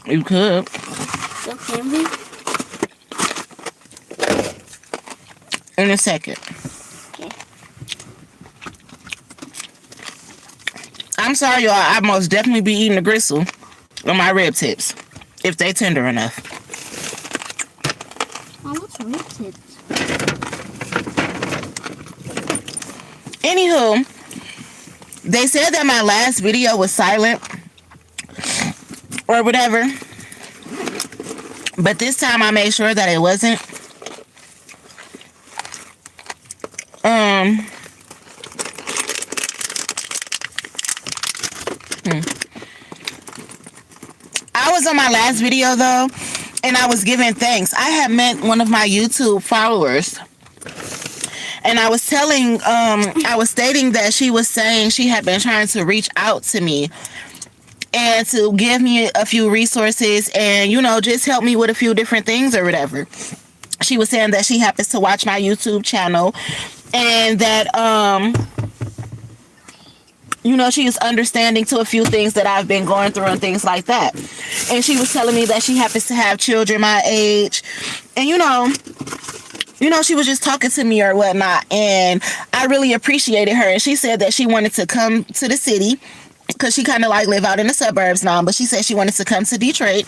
You could. So can we? In a second. Okay. I'm sorry, y'all. I most definitely be eating the gristle on my rib tips if they tender enough. Oh, what's rib tips? Anywho, they said that my last video was silent or whatever, but this time I made sure that it wasn't. I was on my last video though, and I was giving thanks. I had met one of my YouTube followers, and I was telling, I was stating that she was saying she had been trying to reach out to me and to give me a few resources and, you know, just help me with a few different things or whatever. She was saying that she happens to watch my YouTube channel and that, you know, she is understanding to a few things that I've been going through and things like that. And she was telling me that she happens to have children my age. And, you know, she was just talking to me or whatnot. And I really appreciated her. And she said that she wanted to come to the city because she kind of like live out in the suburbs now. But she said she wanted to come to Detroit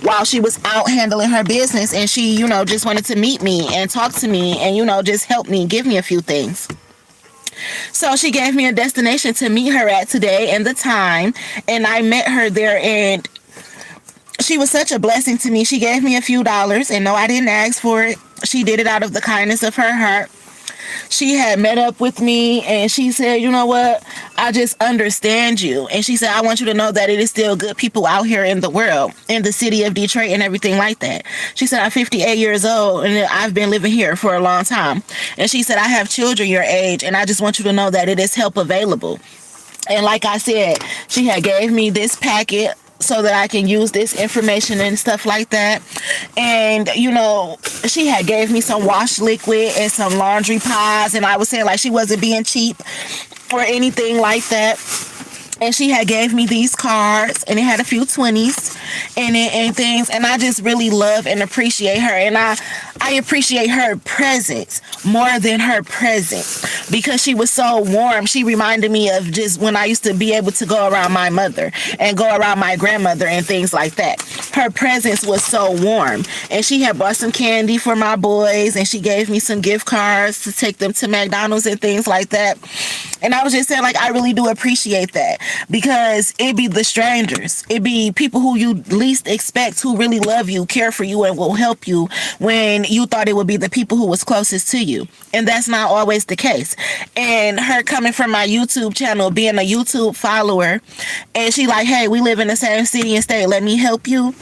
while she was out handling her business. And she, you know, just wanted to meet me and talk to me and, you know, just help me, give me a few things. So she gave me a destination to meet her at today and the time, and I met her there, and she was such a blessing to me. She gave me a few dollars, and no, I didn't ask for it. She did it out of the kindness of her heart. She had met up with me and she said, you know what, I just understand you. And she said, I want you to know that it is still good people out here in the world, in the city of Detroit and everything like that. She said, I'm 58 years old and I've been living here for a long time. And she said, I have children your age and I just want you to know that it is help available. And like I said, she had gave me this packet so that I can use this information and stuff like that. And, you know, she had gave me some wash liquid and some laundry pods. And I was saying like she wasn't being cheap or anything like that. And she had gave me these cards and it had a few 20s in it and things. And I just really love and appreciate her. And I appreciate her presence more than her present because she was so warm. She reminded me of just when I used to be able to go around my mother and go around my grandmother and things like that. Her presence was so warm. And she had bought some candy for my boys and she gave me some gift cards to take them to McDonald's and things like that. And I was just saying, like, I really do appreciate that because it be the strangers. It be people who you least expect who really love you, care for you, and will help you when you thought it would be the people who was closest to you. And that's not always the case. And her coming from my YouTube channel, being a YouTube follower, and she like, hey, we live in the same city and state. Let me help you.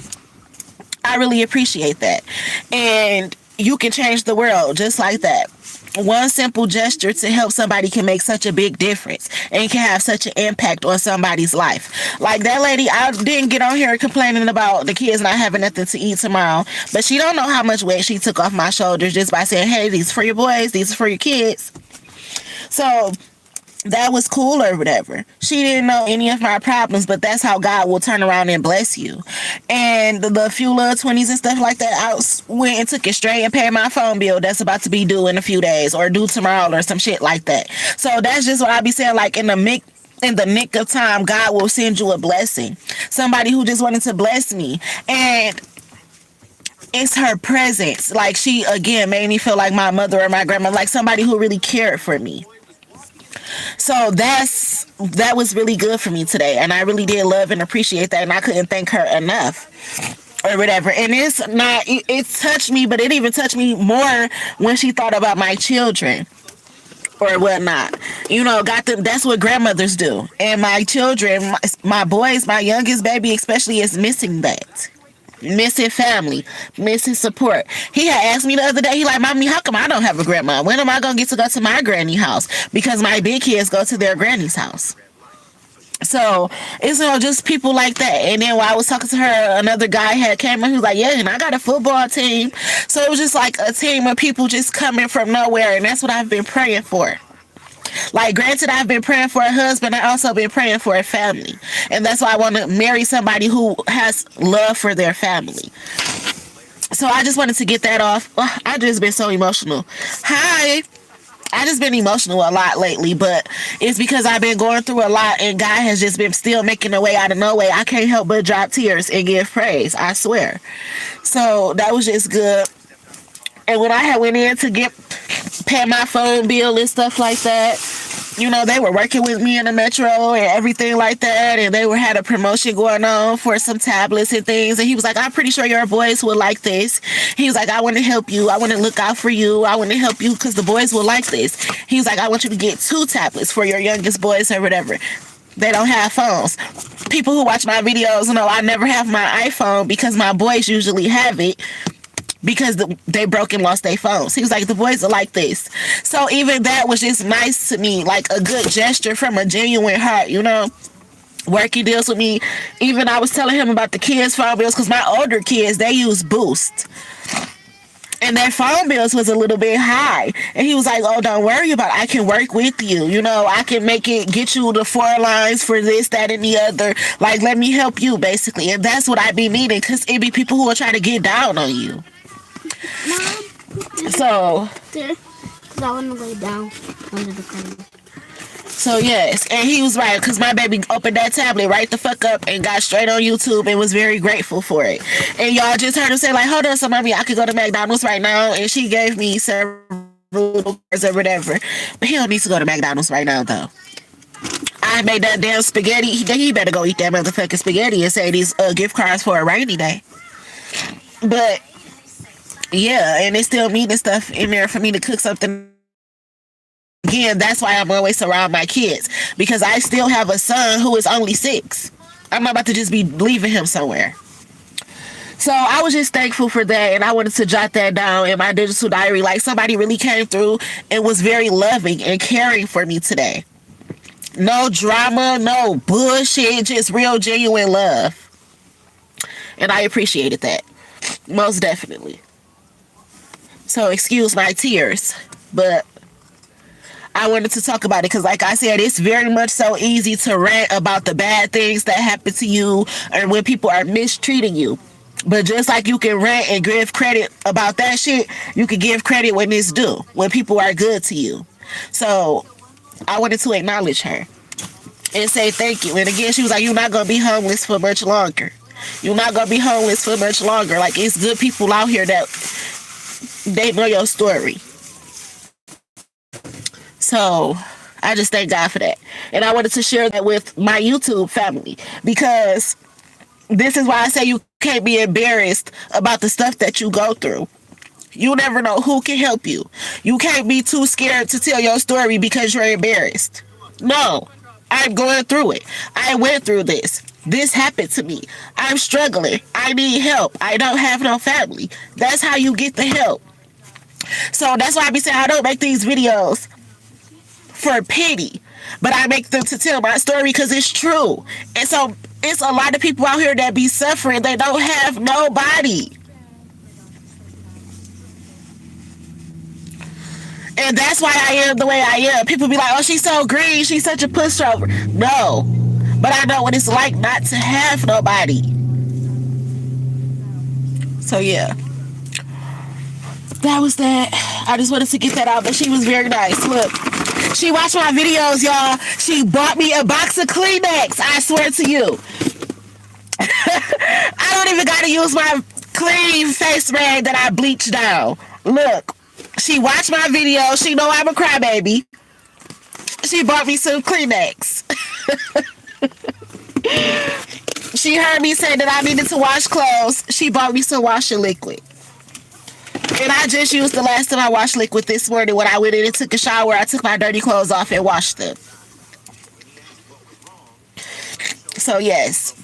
I really appreciate that. And you can change the world just like that. One simple gesture to help somebody can make such a big difference and can have such an impact on somebody's life. Like that lady, I didn't get on here complaining about the kids not having nothing to eat tomorrow, but she don't know how much weight she took off my shoulders just by saying, hey, these are for your boys, these are for your kids. So that was cool or whatever. She didn't know any of my problems, but that's how God will turn around and bless you. And the few little 20s and stuff like that, I went and took it straight and paid my phone bill that's about to be due in a few days or due tomorrow or some shit like that. So that's just what I be saying, like in the nick of time, God will send you a blessing. Somebody who just wanted to bless me. And it's her presence. Like she, again, made me feel like my mother or my grandma, like somebody who really cared for me. So that was really good for me today, and I really did love and appreciate that, and I couldn't thank her enough or whatever. And it touched me, but it even touched me more when she thought about my children or whatnot. You know, that's what grandmothers do. And my children, my boys, my youngest baby especially, is missing that. Missing family, missing support. He had asked me the other day, he like, Mommy, how come I don't have a grandma? When am I gonna get to go to my granny house? Because my big kids go to their granny's house. So it's, you know, just people like that. And then while I was talking to her, another guy had came in, he was like, yeah, and I got a football team. So it was just like a team of people just coming from nowhere, and that's what I've been praying for. Like, granted, I've been praying for a husband. I also been praying for a family. And that's why I want to marry somebody who has love for their family. So I just wanted to get that off. I just been so emotional. Hi. I just been emotional a lot lately, but it's because I've been going through a lot and God has just been still making a way out of no way. I can't help but drop tears and give praise, I swear. So that was just good. And when I had went in to pay my phone bill and stuff like that, you know, they were working with me in the metro and everything like that, and they had a promotion going on for some tablets and things, and he was like, I'm pretty sure your boys will like this. He was like, I want to help you. I want to look out for you. I want to help you because the boys will like this. He was like, I want you to get 2 tablets for your youngest boys or whatever. They don't have phones. People who watch my videos know I never have my iPhone because my boys usually have it, because they broke and lost their phones. He was like, the boys are like this. So even that was just nice to me, like a good gesture from a genuine heart, you know. Working deals with me. Even I was telling him about the kids' phone bills, because my older kids, they use Boost. And their phone bills was a little bit high. And he was like, oh, don't worry about it. I can work with you. You know, I can get you the 4 lines for this, that, and the other. Like, let me help you, basically. And that's what I be needing, because it be people who are trying to get down on you. Mom, so because I want to lay down under the cover. So yes, and he was right, because my baby opened that tablet right the fuck up and got straight on YouTube and was very grateful for it. And y'all just heard him say like, hold on, so mommy, I could go to McDonald's right now, and she gave me several cards or whatever. But he don't need to go to McDonald's right now though. I made that damn spaghetti. He better go eat that motherfucking spaghetti and say these gift cards for a rainy day. But yeah, and it's still meat and stuff in there for me to cook something. Again, that's why I'm always around my kids, because I still have a son who is only 6. I'm not about to just be leaving him somewhere. So I was just thankful for that, and I wanted to jot that down in my digital diary. Like, somebody really came through and was very loving and caring for me today. No drama, no bullshit, just real genuine love. And I appreciated that. Most definitely. So excuse my tears, but I wanted to talk about it because, like I said, it's very much so easy to rant about the bad things that happen to you or when people are mistreating you. But just like you can rant and give credit about that shit, you can give credit when it's due, when people are good to you. So I wanted to acknowledge her and say thank you. And again, she was like, you're not going to be homeless for much longer. You're not going to be homeless for much longer. Like, it's good people out here that they know your story. So I just thank God for that. And I wanted to share that with my YouTube family, because this is why I say you can't be embarrassed about the stuff that you go through. You never know who can help you. You can't be too scared to tell your story because you're embarrassed. No, I'm going through it. I went through this. This happened to me. I'm struggling. I need help. I don't have no family. That's how you get the help. So that's why I be saying I don't make these videos for pity, but I make them to tell my story because it's true. And so it's a lot of people out here that be suffering. They don't have nobody. And that's why I am the way I am. People be like, oh, she's so green. She's such a pushover. No. But I know what it's like not to have nobody. So, yeah. That was that. I just wanted to get that out. But she was very nice. Look. She watched my videos, y'all. She bought me a box of Kleenex. I swear to you. I don't even got to use my clean face rag that I bleached down. Look. She watched my video. She know I'm a crybaby. She bought me some Kleenex. She heard me say that I needed to wash clothes. She bought me some washing liquid. And I just used the last time I washed liquid this morning when I went in and took a shower. I took my dirty clothes off and washed them. So yes,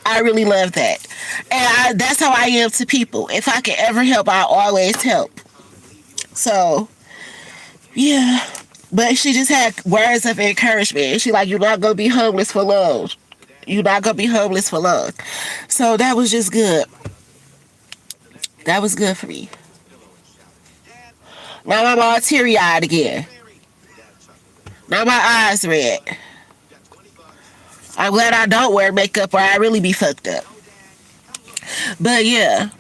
I really love that. And that's how I am to people. If I can ever help, I always help. So, yeah. But she just had words of encouragement. She like, you're not going to be homeless for long. You're not going to be homeless for long. So that was just good. That was good for me. Now I'm all teary-eyed again. Now my eyes red. I'm glad I don't wear makeup or I really be fucked up. But yeah,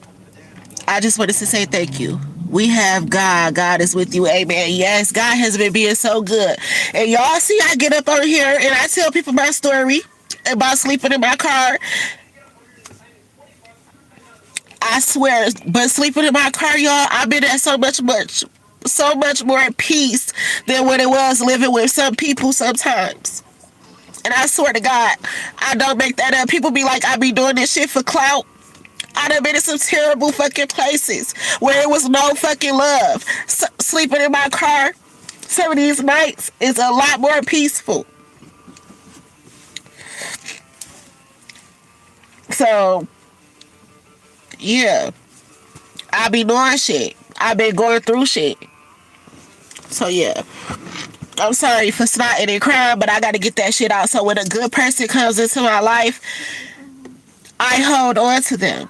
I just wanted to say thank you. We have God. God is with you. Amen. Yes, God has been being so good. And y'all see, I get up on here and I tell people my story about sleeping in my car. I swear, but sleeping in my car, y'all, I've been at so much more at peace than when it was living with some people sometimes. And I swear to God, I don't make that up. People be like, I be doing this shit for clout. I done been in some terrible fucking places where it was no fucking love. Sleeping in my car, some of these nights is a lot more peaceful. So, yeah, I be doing shit. I been going through shit. So, yeah. I'm sorry for snotting and crying, but I gotta get that shit out. So when a good person comes into my life, I hold on to them.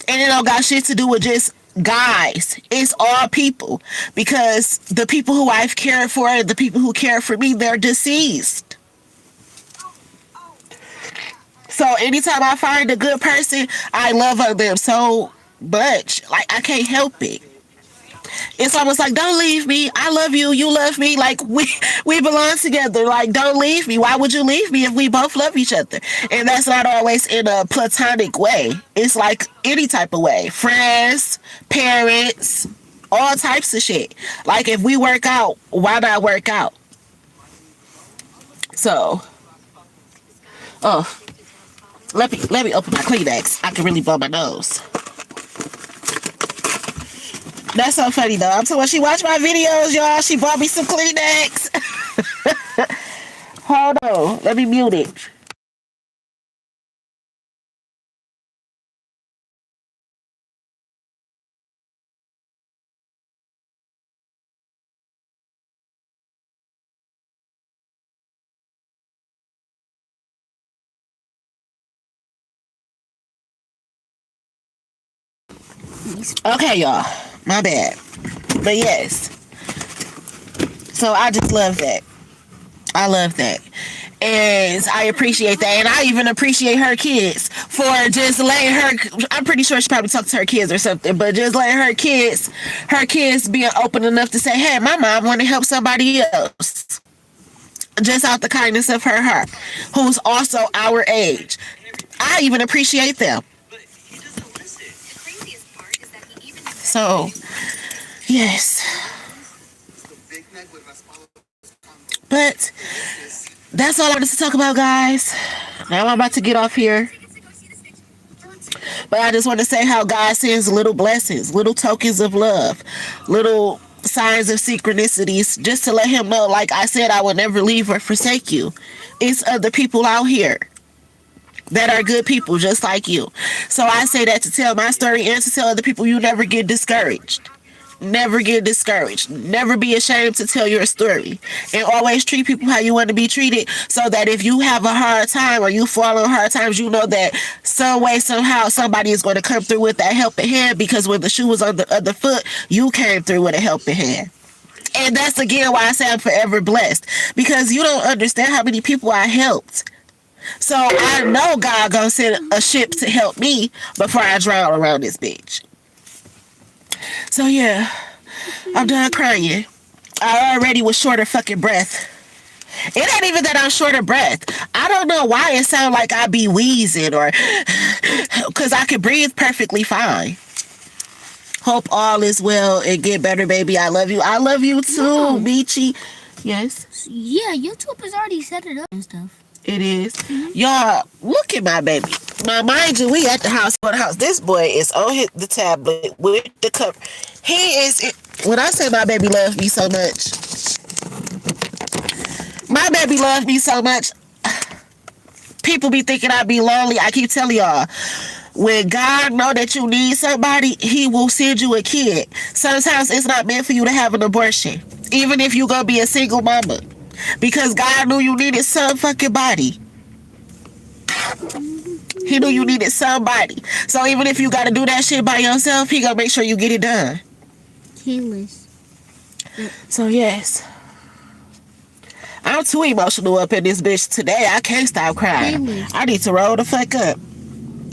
And it don't got shit to do with just guys. It's all people. Because the people who I've cared for and the people who care for me, they're deceased. So anytime I find a good person, I love on them so much. Like, I can't help it. It's almost like, don't leave me. I love you. You love me. Like, we belong together. Like, don't leave me. Why would you leave me if we both love each other? And that's not always in a platonic way. It's like any type of way. Friends, parents, all types of shit. Like, if we work out, why not work out? So, oh, let me open my Kleenex. I can really blow my nose. That's so funny though. I'm talking, she watched my videos, y'all. She bought me some Kleenex. Hold on. Let me mute it. Okay, y'all. My bad. But yes. So I just love that. I love that. And I appreciate that. And I even appreciate her kids for just letting her, I'm pretty sure she probably talked to her kids or something, but just letting her kids being open enough to say, hey, my mom want to help somebody else. Just out the kindness of her heart, who's also our age. I even appreciate them. So, yes. But that's all I wanted to talk about, guys. Now I'm about to get off here. But I just want to say how God sends little blessings, little tokens of love, little signs of synchronicities, just to let him know, like I said, I will never leave or forsake you. It's other people out here that are good people just like you. So I say that to tell my story and to tell other people, you never get discouraged. Never get discouraged. Never be ashamed to tell your story. And always treat people how you want to be treated, so that if you have a hard time or you fall on hard times, you know that some way, somehow, somebody is going to come through with that helping hand, because when the shoe was on the other foot, you came through with a helping hand. And that's again why I say I'm forever blessed, because you don't understand how many people I helped. So I know God gonna send a ship to help me before I drown around this bitch. So yeah, I'm done crying. I already was short of fucking breath. It ain't even that I'm short of breath. I don't know why it sounds like I be wheezing or because I can breathe perfectly fine. Hope all is well and get better, baby. I love you. I love you too, Michi. Yes? Yeah, YouTube has already set it up and stuff. It is. Y'all, look at my baby. Now, mind you, we at the house. This boy is on the tablet with the cover. He is. When I say my baby loves me so much, my baby loves me so much. People be thinking I be lonely. I keep telling y'all, when God know that you need somebody, he will send you a kid. Sometimes it's not meant for you to have an abortion, even if you gonna be a single mama. Because God knew you needed some fucking body. He knew you needed somebody. So even if you gotta do that shit by yourself, he gonna make sure you get it done. Keyless. So yes. I'm too emotional up in this bitch today. I can't stop crying. Playlist. I need to roll the fuck up.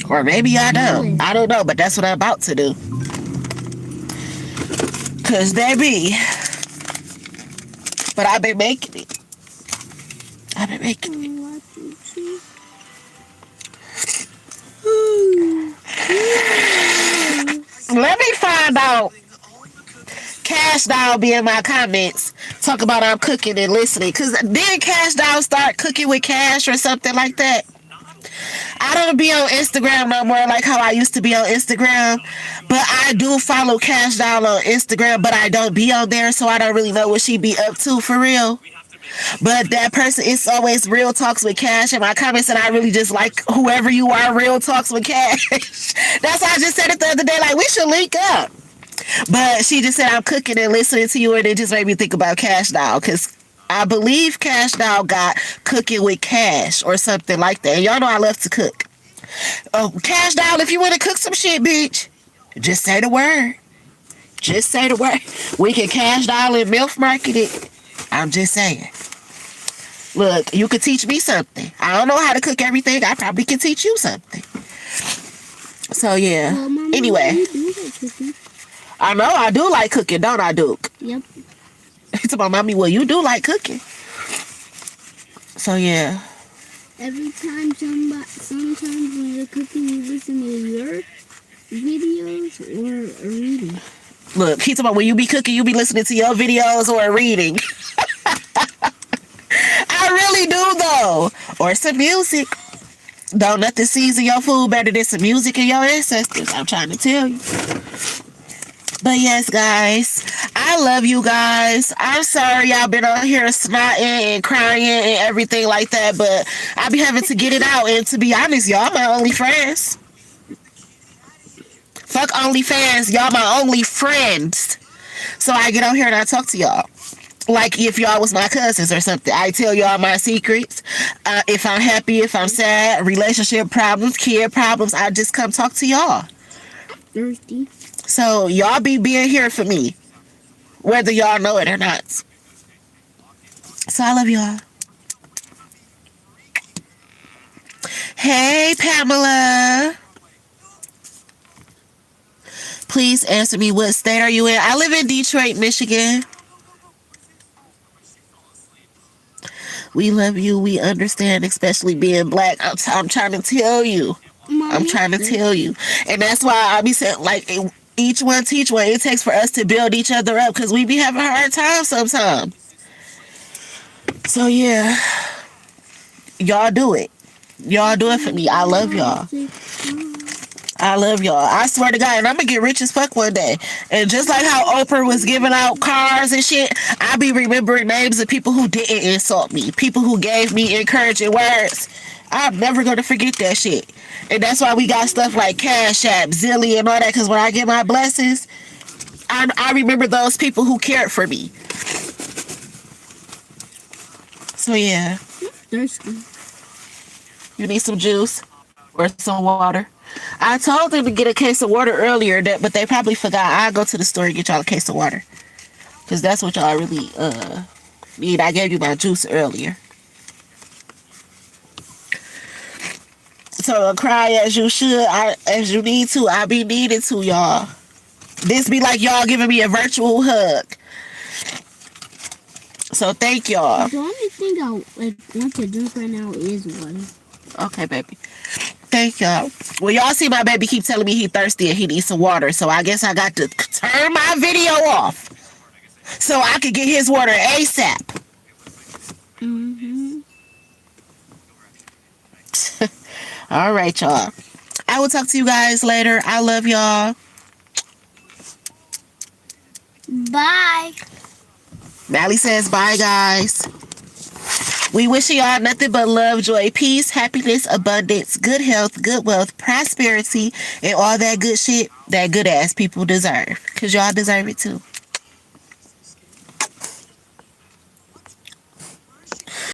Or maybe I don't. I don't know, but that's what I'm about to do. Cause baby. But I've been making it. I've been making it. Let me find out. Cash Doll be in my comments. Talk about I'm cooking and listening. Cause did Cash Doll start cooking with Cash or something like that? I don't be on Instagram no more like how I used to be on Instagram. But I do follow Cash Doll on Instagram, but I don't be on there, so I don't really know what she be up to for real. But that person, it's always Real Talks with Cash in my comments, and I really just like whoever you are, Real Talks with Cash. That's why I just said it the other day, like, we should link up. But she just said, I'm cooking and listening to you, and it just made me think about Cash Doll, because I believe Cash Doll got Cooking with Cash or something like that. And y'all know I love to cook. Oh, Cash Doll, if you want to cook some shit, bitch, just say the word. Just say the word. We can Cash Doll and MILF market it. I'm just saying. Look, you could teach me something. I don't know how to cook everything. I probably can teach you something. So, yeah. Mama, anyway. you do like cooking. I know I do like cooking, don't I, Duke? Yep. It's about mommy, well, you do like cooking. So, yeah. Every time sometimes when you're cooking, you listen to your videos or reading. Look, he's about when you be cooking, you be listening to your videos or reading. I really do, though. Or some music. Don't nothing season your food better than some music and your ancestors. I'm trying to tell you. But yes, guys, I love you guys. I'm sorry y'all been on here snotting and crying and everything like that, but I be having to get it out. And to be honest, y'all my only friends. Fuck OnlyFans, y'all my only friends. So I get on here and I talk to y'all. Like if y'all was my cousins or something. I tell y'all my secrets. If I'm happy, if I'm sad, relationship problems, kid problems, I just come talk to y'all. Thirsty. So y'all be being here for me, whether y'all know it or not. So I love y'all. Hey, Pamela. Please answer me, what state are you in? I live in Detroit, Michigan. We love you. We understand, especially being black. I'm trying to tell you. I'm trying to tell you. And that's why I be saying, like, each one teach one. It takes for us to build each other up because we be having a hard time sometimes. So, yeah. Y'all do it. Y'all do it for me. I love y'all. I love y'all. I swear to God, and I'm going to get rich as fuck one day. And just like how Oprah was giving out cars and shit, I be remembering names of people who didn't insult me. People who gave me encouraging words. I'm never going to forget that shit. And that's why we got stuff like Cash App, Zilly, and all that. Because when I get my blessings, I remember those people who cared for me. So, yeah. Thirsty. You need some juice or some water. I told them to get a case of water earlier, but they probably forgot. I'll go to the store and get y'all a case of water. Because that's what y'all really need. I gave you my juice earlier. So cry as you should, as you need to. I be needed to, y'all. This be like y'all giving me a virtual hug. So thank y'all. The only thing I want to drink right now is water. Okay, baby. Thank y'all. Well, y'all see my baby keep telling me he thirsty and he needs some water. So I guess I got to turn my video off so I could get his water ASAP. Mm-hmm. All right, y'all. I will talk to you guys later. I love y'all. Bye. Mally says bye, guys. We wish y'all nothing but love, joy, peace, happiness, abundance, good health, good wealth, prosperity, and all that good shit that good ass people deserve. Because y'all deserve it too.